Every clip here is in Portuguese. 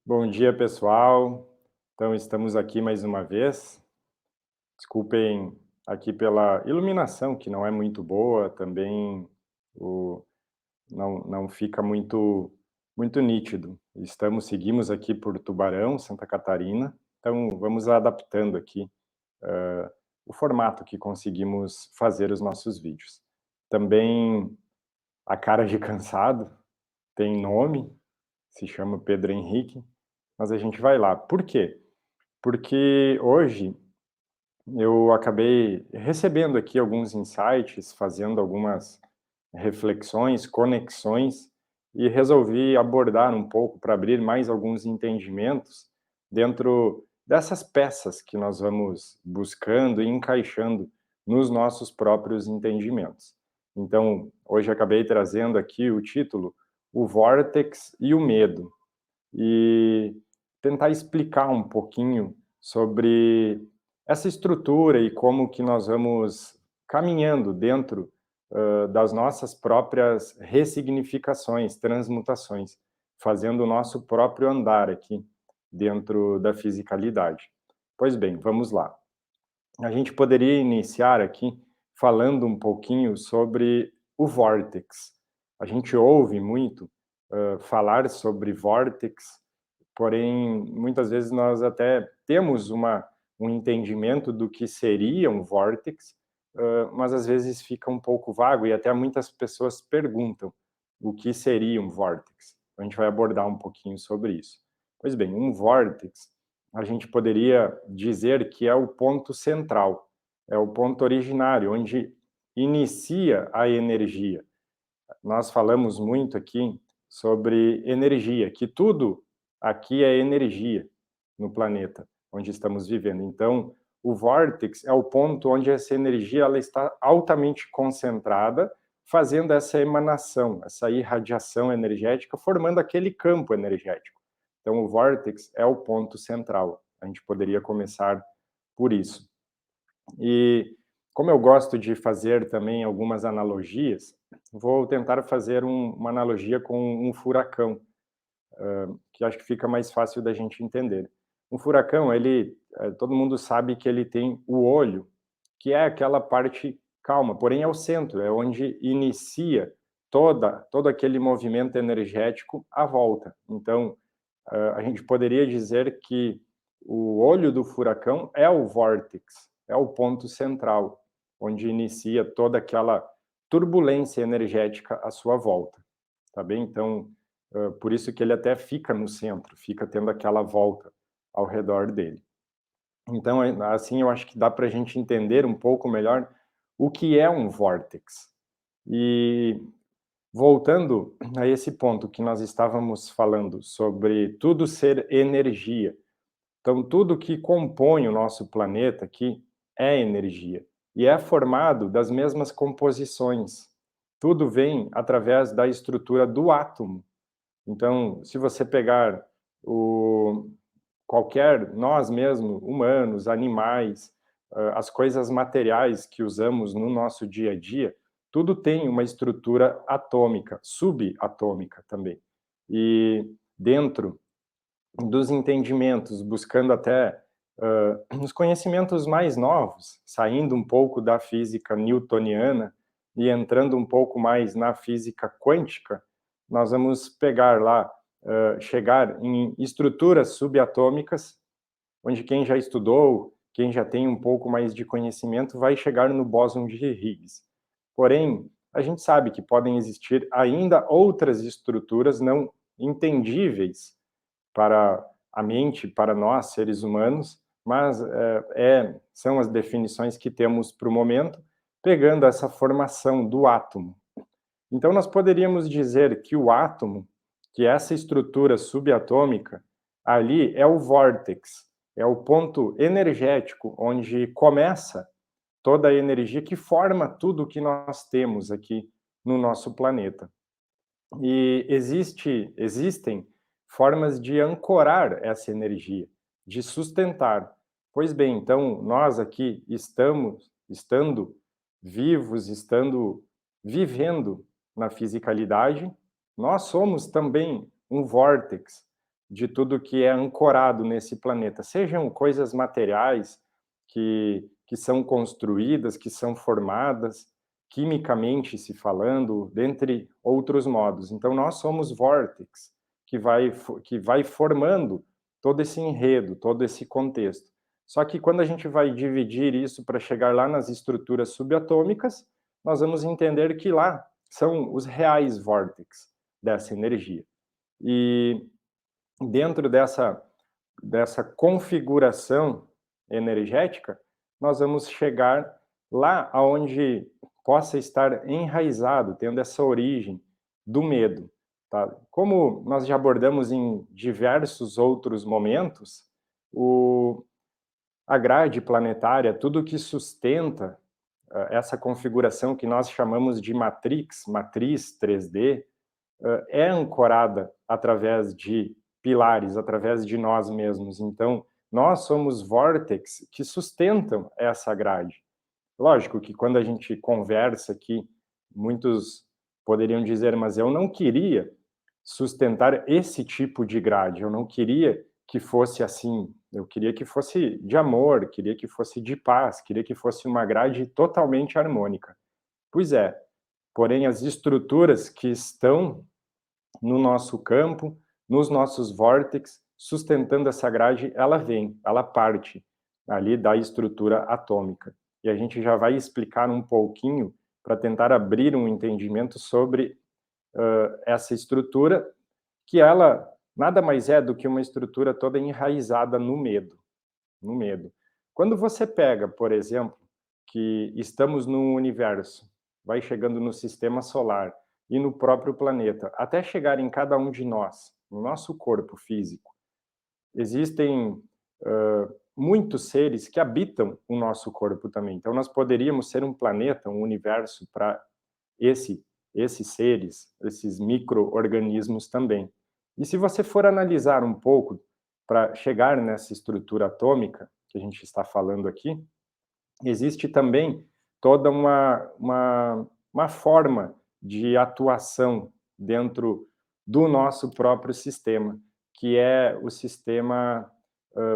Bom dia, pessoal. Então, estamos aqui mais uma vez. Desculpem aqui pela iluminação, que não é muito boa, também o, não fica muito nítido. Seguimos aqui por Tubarão, Santa Catarina, então vamos adaptando aqui o formato que conseguimos fazer os nossos vídeos. Também a cara de cansado tem nome, se chama Pedro Henrique, mas a gente vai lá. Por quê? Porque hoje eu acabei recebendo aqui alguns insights, fazendo algumas reflexões, conexões, e resolvi abordar um pouco para abrir mais alguns entendimentos dentro dessas peças que nós vamos buscando e encaixando nos nossos próprios entendimentos. Então, hoje acabei trazendo aqui o título O Vórtex e o Medo, e tentar explicar um pouquinho sobre essa estrutura e como que nós vamos caminhando dentro das nossas próprias ressignificações, transmutações, fazendo o nosso próprio andar aqui dentro da fisicalidade. Pois bem, vamos lá. A gente poderia iniciar aqui falando um pouquinho sobre o vórtex. A gente ouve muito falar sobre vórtex, porém, muitas vezes nós até temos um entendimento do que seria um vórtex, mas às vezes fica um pouco vago e até muitas pessoas perguntam o que seria um vórtex. A gente vai abordar um pouquinho sobre isso. Pois bem, um vórtex, a gente poderia dizer que é o ponto central, é o ponto originário, onde inicia a energia. Nós falamos muito aqui sobre energia, que tudo aqui é energia no planeta onde estamos vivendo. Então, o vórtex é o ponto onde essa energia ela está altamente concentrada, fazendo essa emanação, essa irradiação energética, formando aquele campo energético. Então, o vórtex é o ponto central. A gente poderia começar por isso. E como eu gosto de fazer também algumas analogias, vou tentar fazer uma analogia com um furacão, que acho que fica mais fácil da gente entender. Um furacão, todo mundo sabe que ele tem o olho, que é aquela parte calma, porém é o centro, é onde inicia todo aquele movimento energético à volta. Então, a gente poderia dizer que o olho do furacão é o vórtex, é o ponto central, onde inicia toda aquela turbulência energética à sua volta, tá bem? Então, por isso que ele até fica no centro, fica tendo aquela volta ao redor dele. Então, assim, eu acho que dá para a gente entender um pouco melhor o que é um vórtex. E voltando a esse ponto que nós estávamos falando sobre tudo ser energia. Então, tudo que compõe o nosso planeta aqui é energia e é formado das mesmas composições. Tudo vem através da estrutura do átomo. Então, se você pegar o nós mesmos, humanos, animais, as coisas materiais que usamos no nosso dia a dia, tudo tem uma estrutura atômica, subatômica também. E dentro dos entendimentos, buscando até nos conhecimentos mais novos, saindo um pouco da física newtoniana e entrando um pouco mais na física quântica, nós vamos pegar lá, chegar em estruturas subatômicas, onde quem já estudou, quem já tem um pouco mais de conhecimento, vai chegar no bóson de Higgs. Porém, a gente sabe que podem existir ainda outras estruturas não entendíveis para a mente, para nós, seres humanos, mas são as definições que temos para o momento, pegando essa formação do átomo. Então, nós poderíamos dizer que o átomo, que essa estrutura subatômica, ali é o vórtex, é o ponto energético onde começa toda a energia que forma tudo o que nós temos aqui no nosso planeta. E existem formas de ancorar essa energia, de sustentar. Pois bem, então nós aqui estando vivos, estando vivendo na fisicalidade, nós somos também um vórtex. de tudo que é ancorado nesse planeta, sejam coisas materiais que são construídas, que são formadas, quimicamente se falando, dentre outros modos. Então, nós somos vórtex, que vai formando todo esse enredo, todo esse contexto. Só que quando a gente vai dividir isso para chegar lá nas estruturas subatômicas, nós vamos entender que lá são os reais vórtex dessa energia. E dentro dessa configuração energética, nós vamos chegar lá aonde possa estar enraizado, tendo essa origem do medo. Tá? Como nós já abordamos em diversos outros momentos, a grade planetária, tudo que sustenta essa configuração que nós chamamos de matriz 3D, é ancorada através de pilares, através de nós mesmos. Então, nós somos vórtex que sustentam essa grade. Lógico que quando a gente conversa aqui, muitos poderiam dizer, mas eu não queria sustentar esse tipo de grade, eu não queria que fosse assim, eu queria que fosse de amor, queria que fosse de paz, queria que fosse uma grade totalmente harmônica. Pois é, porém as estruturas que estão no nosso campo, nos nossos vórtices, sustentando essa grade, ela parte ali da estrutura atômica. E a gente já vai explicar um pouquinho para tentar abrir um entendimento sobre essa estrutura, que ela nada mais é do que uma estrutura toda enraizada no medo, no medo. Quando você pega, por exemplo, que estamos no universo, vai chegando no sistema solar e no próprio planeta, até chegar em cada um de nós, no nosso corpo físico, existem muitos seres que habitam o nosso corpo também. Então, nós poderíamos ser um planeta, um universo para esses seres, esses micro-organismos também. E se você for analisar um pouco para chegar nessa estrutura atômica que a gente está falando aqui, existe também toda uma forma de atuação dentro do nosso próprio sistema, que é o sistema,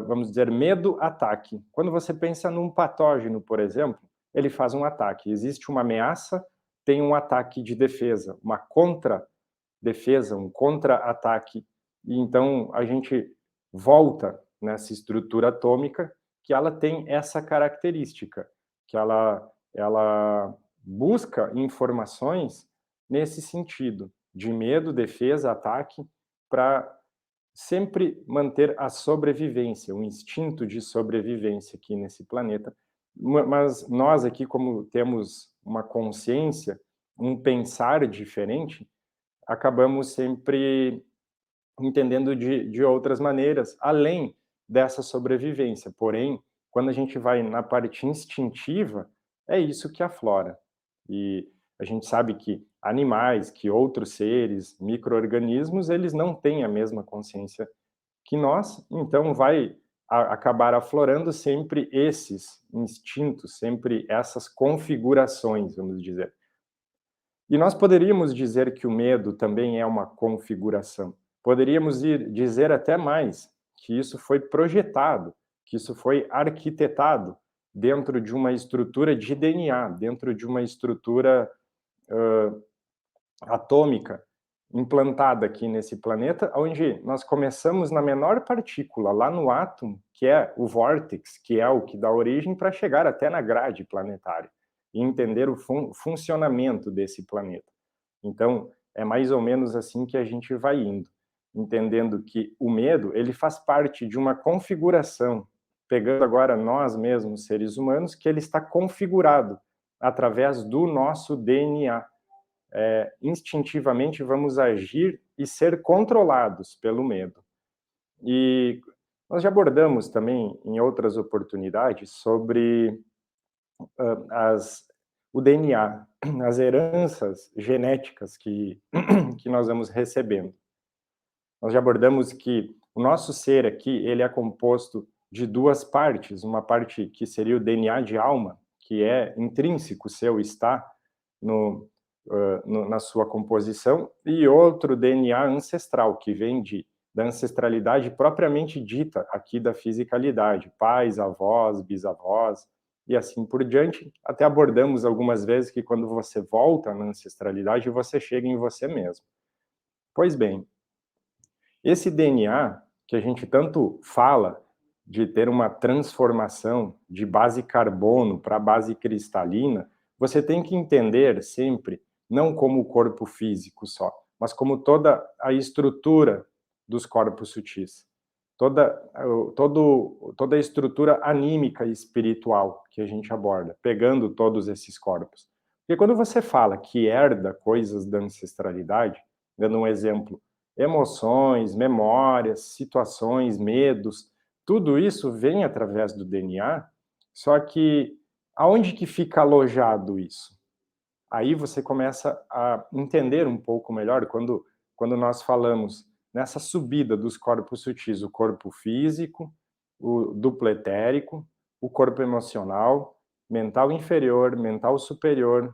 vamos dizer, medo-ataque. Quando você pensa num patógeno, por exemplo, ele faz um ataque. Existe uma ameaça, tem um ataque de defesa, uma contra-defesa, um contra-ataque. E então a gente volta nessa estrutura atômica que ela tem essa característica, que ela busca informações nesse sentido, de medo, defesa, ataque, para sempre manter a sobrevivência, o instinto de sobrevivência aqui nesse planeta. Mas nós aqui, como temos uma consciência, um pensar diferente, acabamos sempre entendendo de outras maneiras, além dessa sobrevivência. Porém, quando a gente vai na parte instintiva, é isso que aflora. E a gente sabe que animais, que outros seres, micro-organismos, eles não têm a mesma consciência que nós, então vai acabar aflorando sempre esses instintos, sempre essas configurações, vamos dizer. E nós poderíamos dizer que o medo também é uma configuração. Poderíamos dizer até mais, que isso foi projetado, que isso foi arquitetado dentro de uma estrutura de DNA, dentro de uma estrutura atômica implantada aqui nesse planeta, onde nós começamos na menor partícula, lá no átomo, que é o vórtex, que é o que dá origem, para chegar até na grade planetária e entender o funcionamento desse planeta. Então, é mais ou menos assim que a gente vai indo, entendendo que o medo, ele faz parte de uma configuração, pegando agora nós mesmos, seres humanos, que ele está configurado através do nosso DNA. Instintivamente vamos agir e ser controlados pelo medo. E nós já abordamos também em outras oportunidades sobre o DNA, as heranças genéticas que nós vamos recebendo. Nós já abordamos que o nosso ser aqui, ele é composto de duas partes, uma parte que seria o DNA de alma, que é intrínseco seu, está na sua composição, e outro DNA ancestral, que vem de da ancestralidade propriamente dita aqui da fisicalidade, pais, avós, bisavós e assim por diante. Até abordamos algumas vezes que quando você volta na ancestralidade, você chega em você mesmo. Pois bem, esse DNA que a gente tanto fala de ter uma transformação de base carbono para base cristalina, você tem que entender sempre não como o corpo físico só, mas como toda a estrutura dos corpos sutis, toda a estrutura anímica e espiritual que a gente aborda, pegando todos esses corpos. Porque quando você fala que herda coisas da ancestralidade, dando um exemplo, emoções, memórias, situações, medos, tudo isso vem através do DNA, só que aonde que fica alojado isso? Aí você começa a entender um pouco melhor quando nós falamos nessa subida dos corpos sutis, o corpo físico, o duplo etérico, o corpo emocional, mental inferior, mental superior.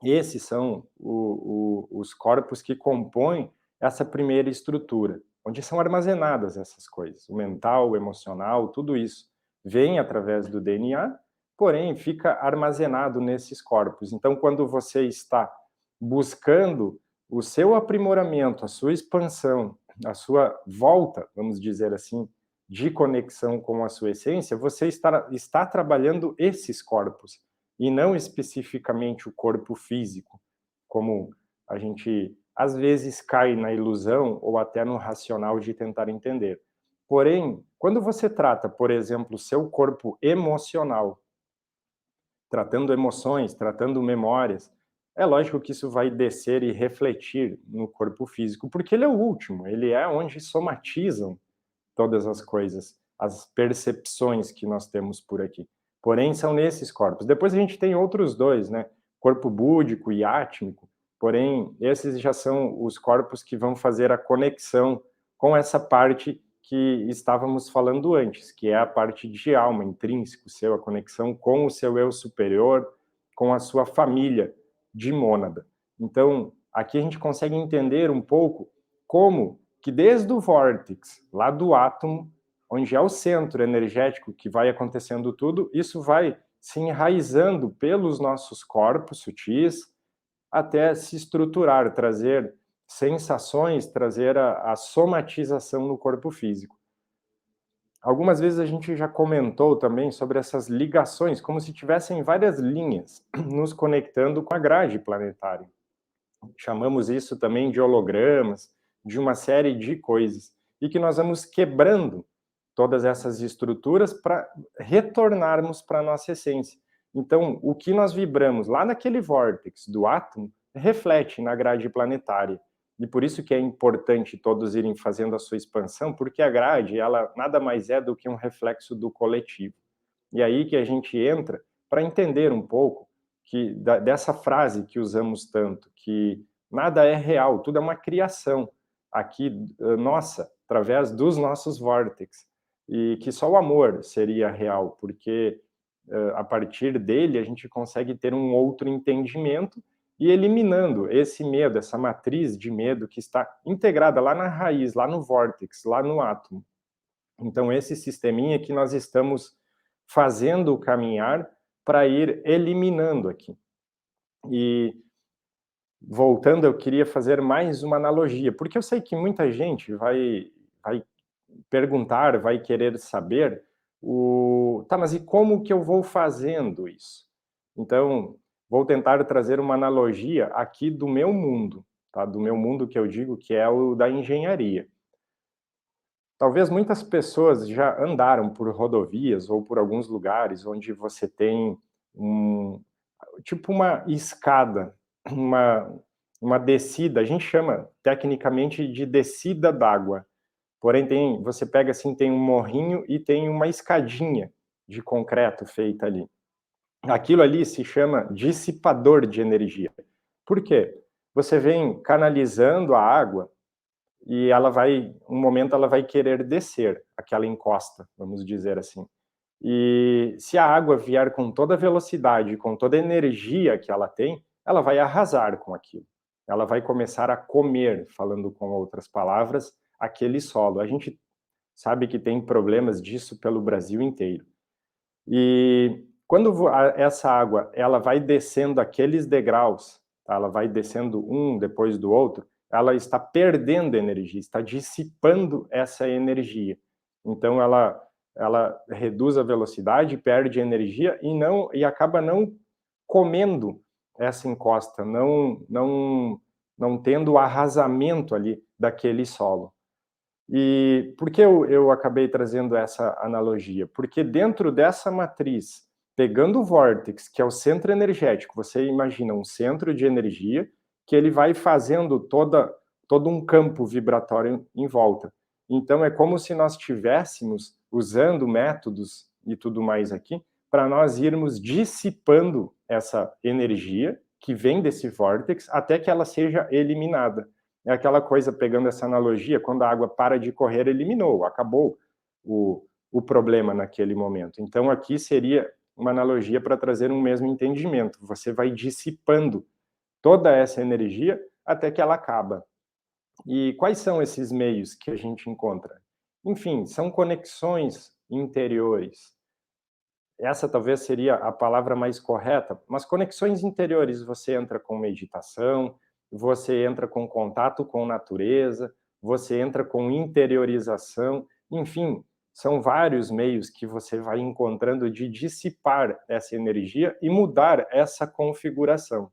Esses são os corpos que compõem essa primeira estrutura, onde são armazenadas essas coisas, o mental, o emocional, tudo isso vem através do DNA, porém fica armazenado nesses corpos. Então, quando você está buscando o seu aprimoramento, a sua expansão, a sua volta, vamos dizer assim, de conexão com a sua essência, você está trabalhando esses corpos e não especificamente o corpo físico, como a gente às vezes cai na ilusão ou até no racional de tentar entender. Porém, quando você trata, por exemplo, o seu corpo emocional, tratando emoções, tratando memórias, é lógico que isso vai descer e refletir no corpo físico, porque ele é o último, ele é onde somatizam todas as coisas, as percepções que nós temos por aqui. Porém, são nesses corpos. Depois a gente tem outros dois, né? Corpo búdico e átmico. Porém, esses já são os corpos que vão fazer a conexão com essa parte que estávamos falando antes, que é a parte de alma, intrínseco seu, a conexão com o seu eu superior, com a sua família de mônada. Então, aqui a gente consegue entender um pouco como que desde o vórtice, lá do átomo, onde é o centro energético que vai acontecendo tudo, isso vai se enraizando pelos nossos corpos sutis até se estruturar, trazer sensações, trazer a somatização no corpo físico. Algumas vezes a gente já comentou também sobre essas ligações, como se tivessem várias linhas nos conectando com a grade planetária. Chamamos isso também de hologramas, de uma série de coisas, e que nós vamos quebrando todas essas estruturas para retornarmos para a nossa essência. Então, o que nós vibramos lá naquele vórtice do átomo reflete na grade planetária. E por isso que é importante todos irem fazendo a sua expansão, porque a grade, ela nada mais é do que um reflexo do coletivo. E aí que a gente entra para entender um pouco dessa frase que usamos tanto, que nada é real, tudo é uma criação aqui nossa, através dos nossos vórtices, e que só o amor seria real, porque a partir dele a gente consegue ter um outro entendimento e eliminando esse medo, essa matriz de medo que está integrada lá na raiz, lá no vórtice, lá no átomo. Então, esse sisteminha que nós estamos fazendo o caminhar para ir eliminando aqui. E voltando, eu queria fazer mais uma analogia, porque eu sei que muita gente vai perguntar, vai querer saber tá, mas e como que eu vou fazendo isso? Então, vou tentar trazer uma analogia aqui do meu mundo, tá? Do meu mundo que eu digo que é o da engenharia. Talvez muitas pessoas já andaram por rodovias ou por alguns lugares onde você tem um, tipo uma escada, uma, uma descida, a gente chama tecnicamente de descida d'água. Porém, você pega assim, tem um morrinho e tem uma escadinha de concreto feita ali. Aquilo ali se chama dissipador de energia. Por quê? Você vem canalizando a água e um momento ela vai querer descer aquela encosta, vamos dizer assim. E se a água vier com toda a velocidade, com toda a energia que ela tem, ela vai arrasar com aquilo. Ela vai começar a comer, falando com outras palavras, aquele solo. A gente sabe que tem problemas disso pelo Brasil inteiro. E quando essa água ela vai descendo aqueles degraus, tá? Ela vai descendo um depois do outro, ela está perdendo energia, está dissipando essa energia. Então ela reduz a velocidade, perde energia e acaba não comendo essa encosta, não tendo o arrasamento ali daquele solo. E por que eu acabei trazendo essa analogia? Porque dentro dessa matriz, pegando o vórtex, que é o centro energético, você imagina um centro de energia que ele vai fazendo todo um campo vibratório em volta. Então é como se nós estivéssemos usando métodos e tudo mais aqui para nós irmos dissipando essa energia que vem desse vórtex até que ela seja eliminada. É aquela coisa, pegando essa analogia, quando a água para de correr, eliminou, acabou o problema naquele momento. Então aqui seria uma analogia para trazer um mesmo entendimento. Você vai dissipando toda essa energia até que ela acaba. E quais são esses meios que a gente encontra? Enfim, são conexões interiores. Essa talvez seria a palavra mais correta, mas conexões interiores, você entra com meditação, você entra com contato com natureza, você entra com interiorização, enfim, são vários meios que você vai encontrando de dissipar essa energia e mudar essa configuração.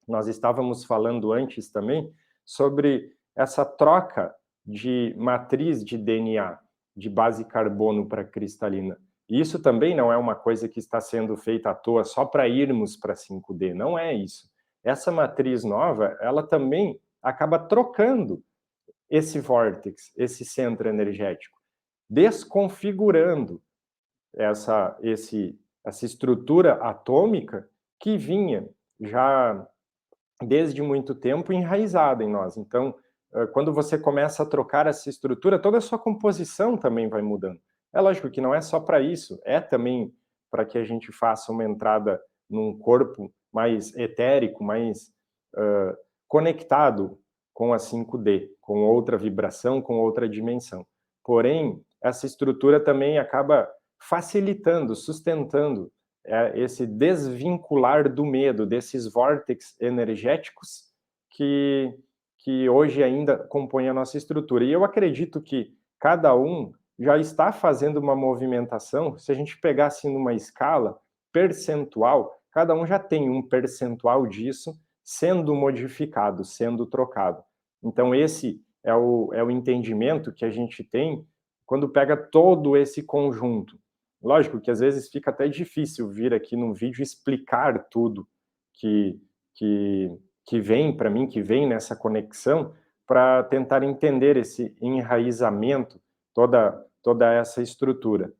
Nós estávamos falando antes também sobre essa troca de matriz de DNA, de base carbono para cristalina. E isso também não é uma coisa que está sendo feita à toa só para irmos para 5D, não é isso. Essa matriz nova, ela também acaba trocando esse vórtex, esse centro energético, desconfigurando essa estrutura atômica que vinha já desde muito tempo enraizada em nós. Então, quando você começa a trocar essa estrutura, toda a sua composição também vai mudando. É lógico que não é só para isso, é também para que a gente faça uma entrada num corpo mais etérico, mais conectado com a 5D, com outra vibração, com outra dimensão. Porém, essa estrutura também acaba facilitando, sustentando esse desvincular do medo, desses vórtices energéticos que hoje ainda compõem a nossa estrutura. E eu acredito que cada um já está fazendo uma movimentação, se a gente pegasse numa escala percentual, cada um já tem um percentual disso sendo modificado, sendo trocado. Então esse é o entendimento que a gente tem quando pega todo esse conjunto. Lógico que às vezes fica até difícil vir aqui num vídeo explicar tudo que, que vem para mim, que vem nessa conexão, para tentar entender esse enraizamento, toda essa estrutura.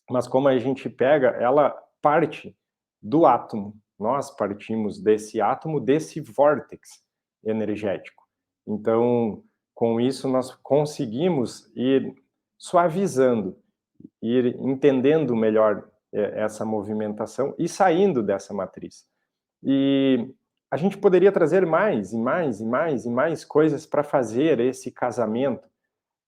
Mas como a gente pega, ela parte do átomo. Nós partimos desse átomo, desse vórtex energético. Então, com isso, nós conseguimos ir suavizando, ir entendendo melhor essa movimentação e saindo dessa matriz. E a gente poderia trazer mais e mais e mais e mais coisas para fazer esse casamento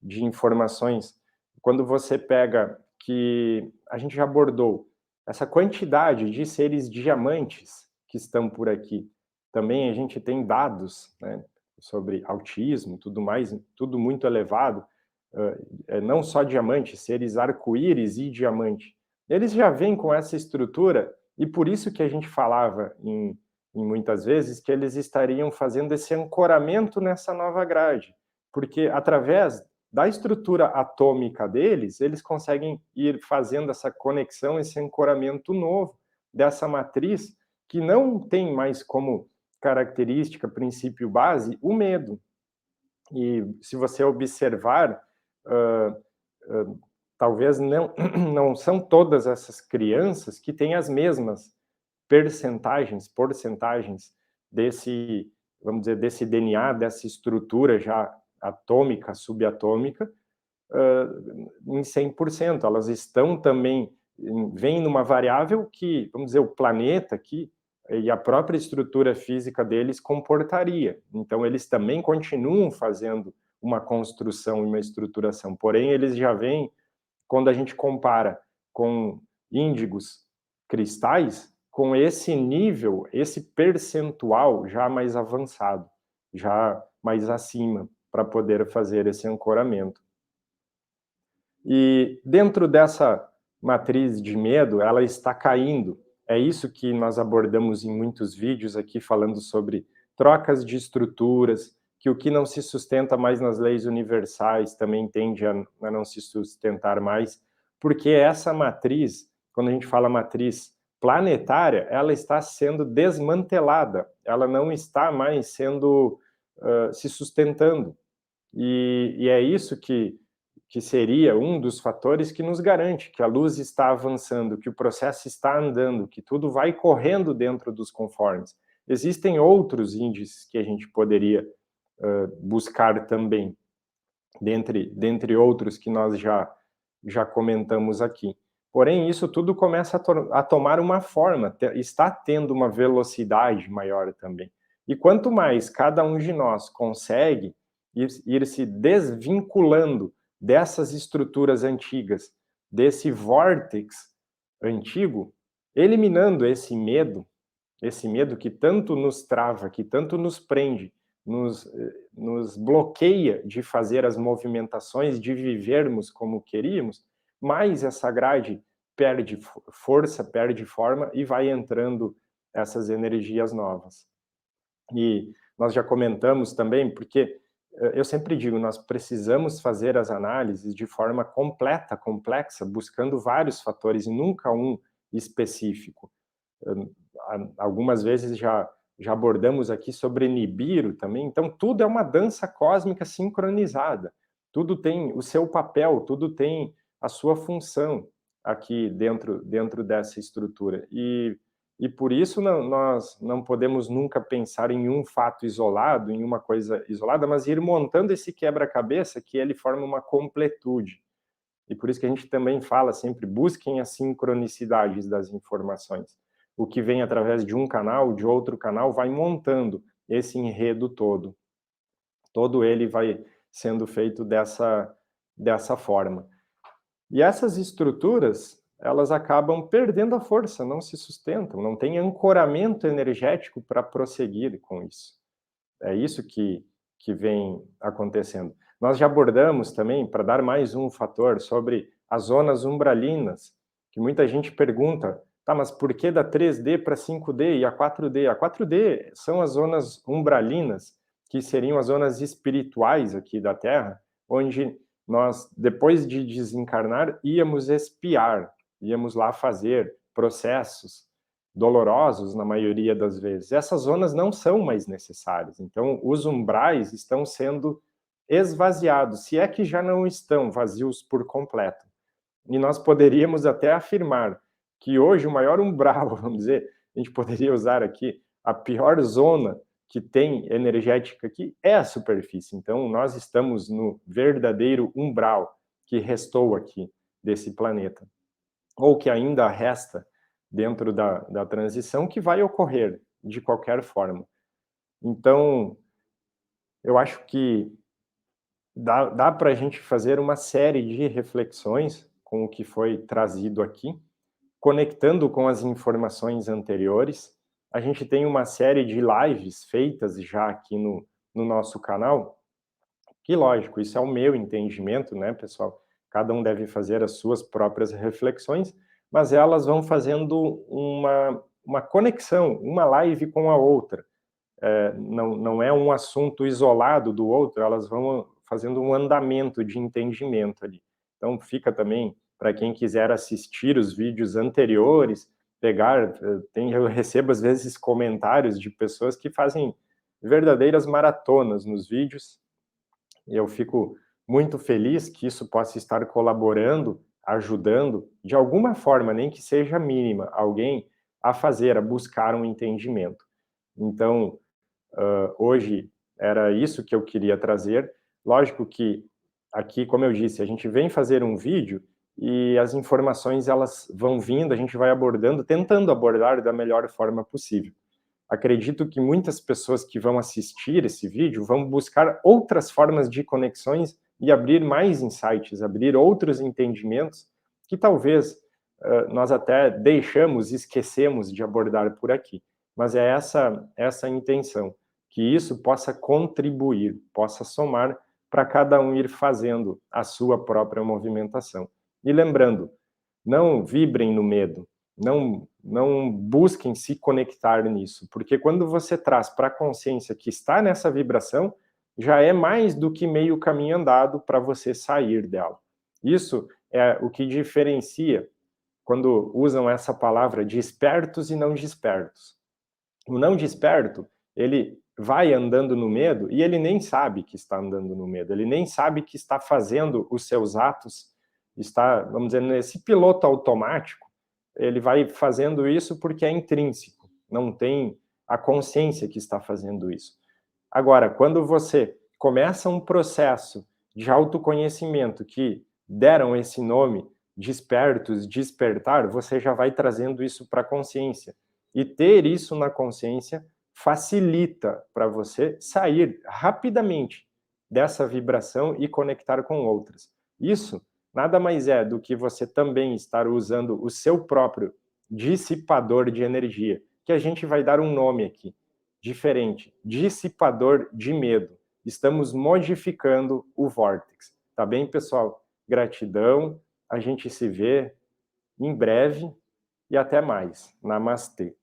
de informações. Quando você pega que a gente já abordou essa quantidade de seres diamantes que estão por aqui, também a gente tem dados, né, sobre autismo, tudo mais, tudo muito elevado, não só diamante, seres arco-íris e diamante. Eles já vêm com essa estrutura e por isso que a gente falava em muitas vezes que eles estariam fazendo esse ancoramento nessa nova grade, porque através da estrutura atômica deles, eles conseguem ir fazendo essa conexão, esse ancoramento novo dessa matriz que não tem mais como característica, princípio base, o medo. E se você observar, uh, uh, talvez não são todas essas crianças que têm as mesmas porcentagens desse, vamos dizer, desse DNA, dessa estrutura já atômica, subatômica, em 100%. Elas estão também, vêm numa variável que, vamos dizer, o planeta aqui e a própria estrutura física deles comportaria. Então, eles também continuam fazendo uma construção e uma estruturação, porém eles já vêm, quando a gente compara com índigos cristais, com esse nível, esse percentual já mais avançado, já mais acima, para poder fazer esse ancoramento. E dentro dessa matriz de medo, ela está caindo. É isso que nós abordamos em muitos vídeos aqui, falando sobre trocas de estruturas, que o que não se sustenta mais nas leis universais também tende a não se sustentar mais, porque essa matriz, quando a gente fala matriz planetária, ela está sendo desmantelada, ela não está mais sendo, se sustentando. E é isso que seria um dos fatores que nos garante que a luz está avançando, que o processo está andando, que tudo vai correndo dentro dos conformes. Existem outros índices que a gente poderia buscar também, dentre outros que nós já comentamos aqui. Porém, isso tudo começa a tomar uma forma, está tendo uma velocidade maior também. E quanto mais cada um de nós consegue ir se desvinculando dessas estruturas antigas, desse vórtex antigo, eliminando esse medo que tanto nos trava, que tanto nos prende, nos bloqueia de fazer as movimentações, de vivermos como queríamos, mais essa grade perde força, perde forma e vai entrando essas energias novas. E nós já comentamos também, porque eu sempre digo, nós precisamos fazer as análises de forma completa, complexa, buscando vários fatores e nunca um específico. Algumas vezes já abordamos aqui sobre Nibiru também, então tudo é uma dança cósmica sincronizada, tudo tem o seu papel, tudo tem a sua função aqui dentro dessa estrutura. E por isso nós não podemos nunca pensar em um fato isolado, em uma coisa isolada, mas ir montando esse quebra-cabeça que ele forma uma completude. E por isso que a gente também fala sempre, busquem as sincronicidades das informações. O que vem através de um canal, de outro canal, vai montando esse enredo todo. Todo ele vai sendo feito dessa forma. E essas estruturas, elas acabam perdendo a força, não se sustentam, não tem ancoramento energético para prosseguir com isso. É isso que vem acontecendo. Nós já abordamos também, para dar mais um fator, sobre as zonas umbralinas, que muita gente pergunta, tá, mas por que da 3D para 5D e a 4D? A 4D são as zonas umbralinas, que seriam as zonas espirituais aqui da Terra, onde nós, depois de desencarnar, íamos espiar, íamos lá fazer processos dolorosos na maioria das vezes. Essas zonas não são mais necessárias, então os umbrais estão sendo esvaziados, se é que já não estão vazios por completo. E nós poderíamos até afirmar que hoje o maior umbral, vamos dizer, a gente poderia usar aqui, a pior zona que tem energética aqui é a superfície. Então nós estamos no verdadeiro umbral que restou aqui desse planeta, ou que ainda resta dentro da transição, que vai ocorrer de qualquer forma. Então, eu acho que dá para a gente fazer uma série de reflexões com o que foi trazido aqui, conectando com as informações anteriores. A gente tem uma série de lives feitas já aqui no nosso canal, que lógico, isso é o meu entendimento, né, pessoal? Cada um deve fazer as suas próprias reflexões, mas elas vão fazendo uma conexão, uma live com a outra. Não é um assunto isolado do outro, elas vão fazendo um andamento de entendimento ali. Então fica também, para quem quiser assistir os vídeos anteriores, eu recebo às vezes comentários de pessoas que fazem verdadeiras maratonas nos vídeos, e eu fico muito feliz que isso possa estar colaborando, ajudando, de alguma forma, nem que seja mínima, alguém a fazer, a buscar um entendimento. Então, hoje era isso que eu queria trazer. Lógico que aqui, como eu disse, a gente vem fazer um vídeo e as informações elas vão vindo, a gente vai abordando, tentando abordar da melhor forma possível. acredito que muitas pessoas que vão assistir esse vídeo vão buscar outras formas de conexões e abrir mais insights, abrir outros entendimentos que talvez nós até deixamos, esquecemos de abordar por aqui. Mas é essa a intenção, que isso possa contribuir, possa somar para cada um ir fazendo a sua própria movimentação. E lembrando, não vibrem no medo, não busquem se conectar nisso, porque quando você traz para a consciência que está nessa vibração, já é mais do que meio caminho andado para você sair dela. Isso é o que diferencia quando usam essa palavra de espertos e não despertos. O não desperto, ele vai andando no medo e ele nem sabe que está andando no medo, ele nem sabe que está fazendo os seus atos, está, vamos dizer, nesse piloto automático, ele vai fazendo isso porque é intrínseco, não tem a consciência que está fazendo isso. Agora, quando você começa um processo de autoconhecimento que deram esse nome, despertos, despertar, você já vai trazendo isso para a consciência. E ter isso na consciência facilita para você sair rapidamente dessa vibração e conectar com outras. Isso nada mais é do que você também estar usando o seu próprio dissipador de energia, que a gente vai dar um nome aqui, diferente, dissipador de medo. Estamos modificando o vórtice. Tá bem, pessoal? Gratidão, a gente se vê em breve e até mais. Namastê.